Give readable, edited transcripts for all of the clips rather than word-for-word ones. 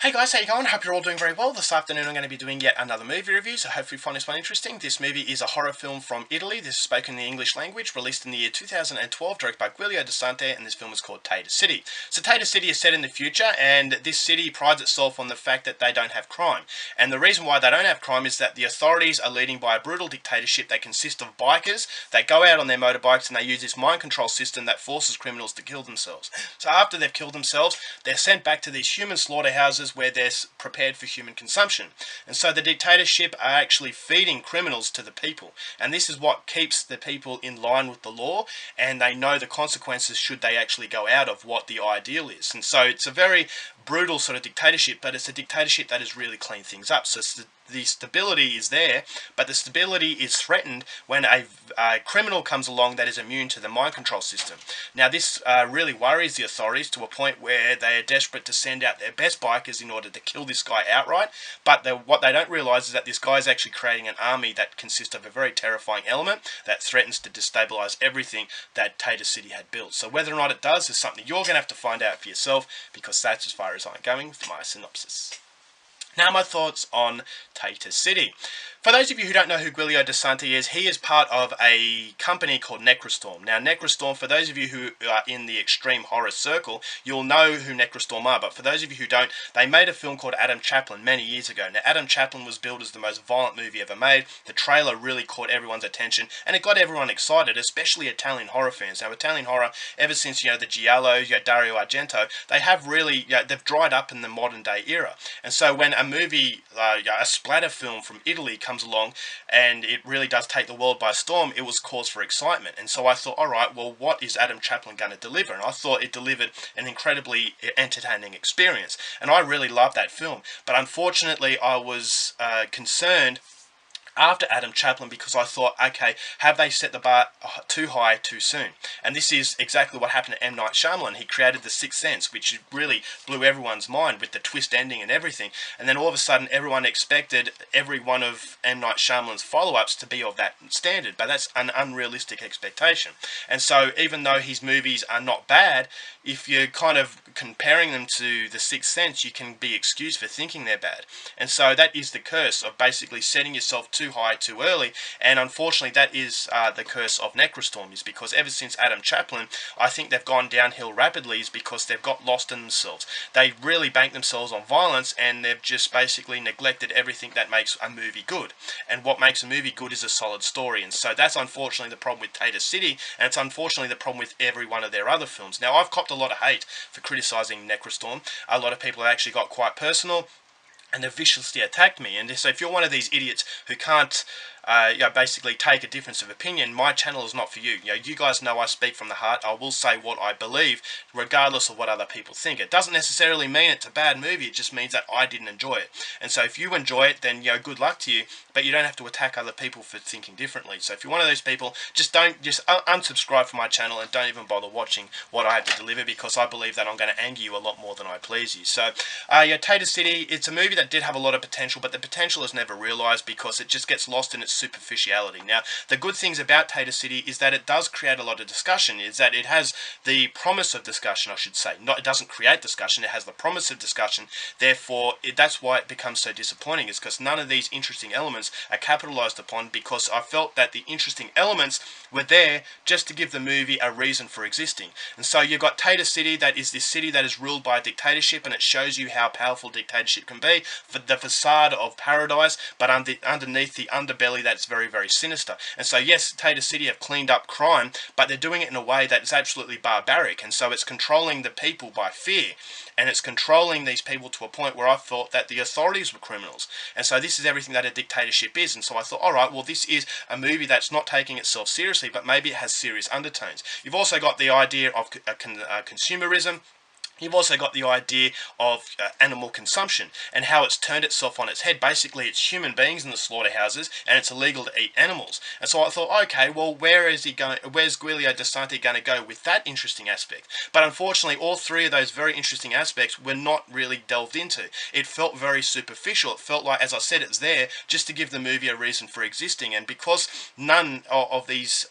Hey guys, how you going? Hope you're all doing very well. This afternoon I'm going to be doing yet another movie review, so hopefully you find this one interesting. This movie is a horror film from Italy. This is spoken in the English language, released in the year 2012, directed by Giulio De Sante, and this film is called Taeter City. So Taeter City is set in the future, and this city prides itself on the fact that they don't have crime. And the reason why they don't have crime is that the authorities are leading by a brutal dictatorship that consists of bikers that go out on their motorbikes and they use this mind control system that forces criminals to kill themselves. So after they've killed themselves, they're sent back to these human slaughterhouses where they're prepared for human consumption. And so the dictatorship are actually feeding criminals to the people. And this is what keeps the people in line with the law, and they know the consequences should they actually go out of what the ideal is. And so it's a very brutal sort of dictatorship, but it's a dictatorship that has really cleaned things up. So the stability is there, but the stability is threatened when a criminal comes along that is immune to the mind control system. Now this really worries the authorities to a point where they are desperate to send out their best bikers in order to kill this guy outright, but what they don't realise is that this guy is actually creating an army that consists of a very terrifying element that threatens to destabilise everything that Taeter City had built. So whether or not it does is something you're going to have to find out for yourself, because that's as far as I'm going with my synopsis. Now my thoughts on Taeter City. For those of you who don't know who Giulio De Sante is, he is part of a company called Necrostorm. Now Necrostorm, for those of you who are in the extreme horror circle, you'll know who Necrostorm are, but for those of you who don't, they made a film called Adam Chaplin many years ago. Now Adam Chaplin was billed as the most violent movie ever made. The trailer really caught everyone's attention, and it got everyone excited, especially Italian horror fans. Now Italian horror, ever since, the Giallo, Dario Argento, they have really, they've dried up in the modern day era. And so when a movie, a splatter film from Italy comes along and it really does take the world by storm, it was cause for excitement. And so I thought, alright, well, what is Adam Chaplin going to deliver? And I thought it delivered an incredibly entertaining experience. And I really loved that film. But unfortunately, I was concerned after Adam Chaplin, because I thought, okay, have they set the bar too high too soon? And this is exactly what happened to M. Night Shyamalan. He created The Sixth Sense, which really blew everyone's mind with the twist ending and everything. And then all of a sudden, everyone expected every one of M. Night Shyamalan's follow-ups to be of that standard. But that's an unrealistic expectation. And so even though his movies are not bad, if you're kind of comparing them to The Sixth Sense, you can be excused for thinking they're bad. And so that is the curse of basically setting yourself too high too early, and unfortunately that is the curse of Necrostorm, is because ever since Adam Chaplin, I think they've gone downhill rapidly, is because they've got lost in themselves. They really bank themselves on violence, and they've just basically neglected everything that makes a movie good. And what makes a movie good is a solid story, and so that's unfortunately the problem with Taeter City, and it's unfortunately the problem with every one of their other films. Now I've copped a lot of hate for criticising Necrostorm. A lot of people have actually got quite personal, and they've viciously attacked me. And so if you're one of these idiots who can't basically take a difference of opinion, my channel is not for you. You guys know I speak from the heart. I will say what I believe, regardless of what other people think. It doesn't necessarily mean it's a bad movie. It just means that I didn't enjoy it. And so if you enjoy it, then good luck to you. But you don't have to attack other people for thinking differently. So if you're one of those people, just unsubscribe from my channel and don't even bother watching what I have to deliver, because I believe that I'm going to anger you a lot more than I please you. So Taeter City, it's a movie that did have a lot of potential, but the potential is never realised because it just gets lost in its superficiality. Now, the good things about Taeter City is that it does create a lot of discussion, is that it has the promise of discussion, I should say. It doesn't create discussion, it has the promise of discussion. Therefore, that's why it becomes so disappointing, is because none of these interesting elements are capitalised upon, because I felt that the interesting elements were there just to give the movie a reason for existing. And so you've got Taeter City, that is this city that is ruled by a dictatorship, and it shows you how powerful dictatorship can be, for the facade of paradise, but underneath the underbelly that's very, very sinister. And so yes, Taeter City have cleaned up crime, but they're doing it in a way that is absolutely barbaric, and so it's controlling the people by fear, and it's controlling these people to a point where I thought that the authorities were criminals. And so this is everything that a dictatorship is. And so I thought, alright, well, this is a movie that's not taking itself seriously, but maybe it has serious undertones. You've also got the idea of consumerism. You've also got the idea of animal consumption and how it's turned itself on its head. Basically, it's human beings in the slaughterhouses, and it's illegal to eat animals. And so I thought, okay, well, where's Giulio De Sante going to go with that interesting aspect? But unfortunately, all three of those very interesting aspects were not really delved into. It felt very superficial. It felt like, as I said, it's there just to give the movie a reason for existing. And because none of these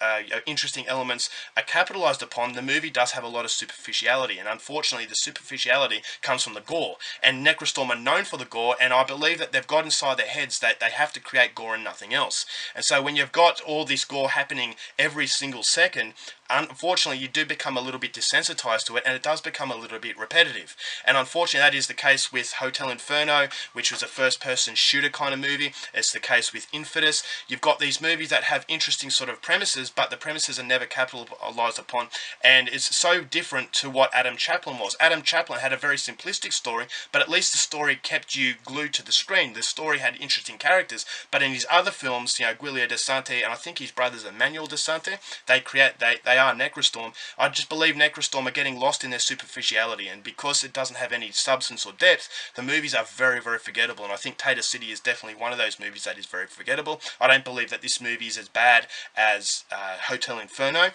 interesting elements are capitalized upon, the movie does have a lot of superficiality. And unfortunately, the superficiality comes from the gore, and Necrostorm are known for the gore, and I believe that they've got inside their heads that they have to create gore and nothing else. And so when you've got all this gore happening every single second, unfortunately you do become a little bit desensitized to it, and it does become a little bit repetitive. And unfortunately that is the case with Hotel Inferno, which was a first-person shooter kind of movie. It's the case with Infidus. You've got these movies that have interesting sort of premises, but the premises are never capitalized upon, and it's so different to what Adam Chaplin was. Adam Chaplin had a very simplistic story, but at least the story kept you glued to the screen. The story had interesting characters, but in his other films, Guillermo de Sante, and I think his brothers Emmanuel de Sante, they are Necrostorm. I just believe Necrostorm are getting lost in their superficiality, and because it doesn't have any substance or depth, the movies are very, very forgettable, and I think Taeter City is definitely one of those movies that is very forgettable. I don't believe that this movie is as bad as Hotel Inferno,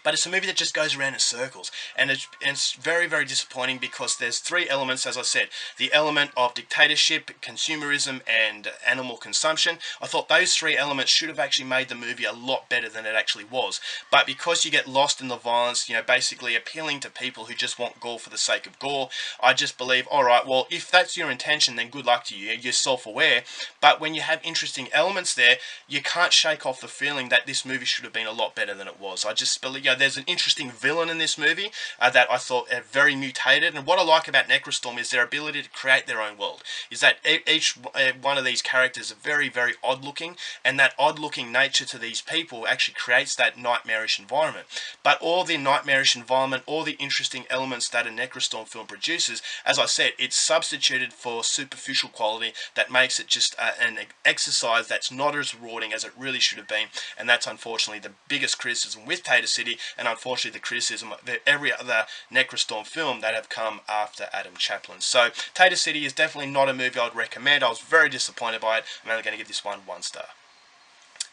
but it's a movie that just goes around in circles, and it's very, very disappointing because there's three elements, as I said. The element of dictatorship, consumerism, and animal consumption. I thought those three elements should have actually made the movie a lot better than it actually was. But because you get lost in the violence, basically appealing to people who just want gore for the sake of gore, I just believe, alright, well, if that's your intention, then good luck to you. You're self-aware. But when you have interesting elements there, you can't shake off the feeling that this movie should have been a lot better than it was. I just believe, there's an interesting villain in this movie that I thought are very mutated, and what I like about Necrostorm is their ability to create their own world. Is that each one of these characters are very, very odd looking, and that odd looking nature to these people actually creates that nightmarish environment. But all the nightmarish environment, all the interesting elements that a Necrostorm film produces, as I said, it's substituted for superficial quality that makes it just an exercise that's not as rewarding as it really should have been, and that's unfortunately the biggest criticism with Taeter City, and unfortunately the criticism of every other Necrostorm film that have come after Adam Chaplin. So Taeter City is definitely not a movie I would recommend. I was very disappointed by it. I'm only going to give this one 1 star.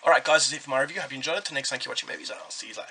Alright guys, that's it for my review. Hope you enjoyed it. Till next time, keep watching movies, and I'll see you later.